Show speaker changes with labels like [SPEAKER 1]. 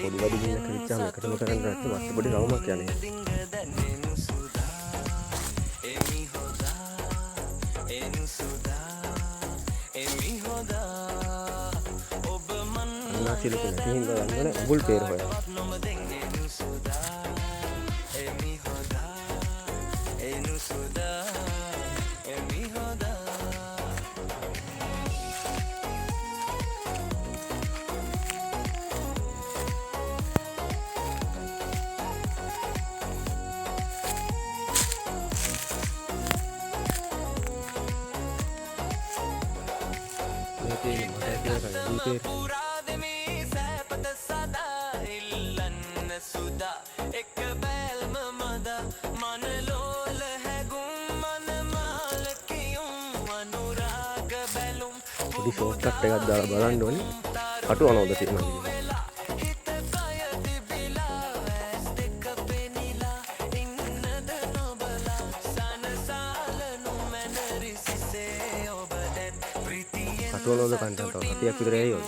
[SPEAKER 1] පොඩි වැඩි දිනක විච්චාම එකටම කරන්න නැත්නම් වස්තු පොඩි රවුමක් යන්නේ. අන්නාසිලක නැති හින්දා යන්නේ අඹුල් peer හොයන. Di shortcut එකක් දාලා බලන්න ඕනේ කටු අනවද තියෙනවා කියලා. කටු අනවද කන්ටන්ට් එක 30ක් විතර ඇයි ඔය.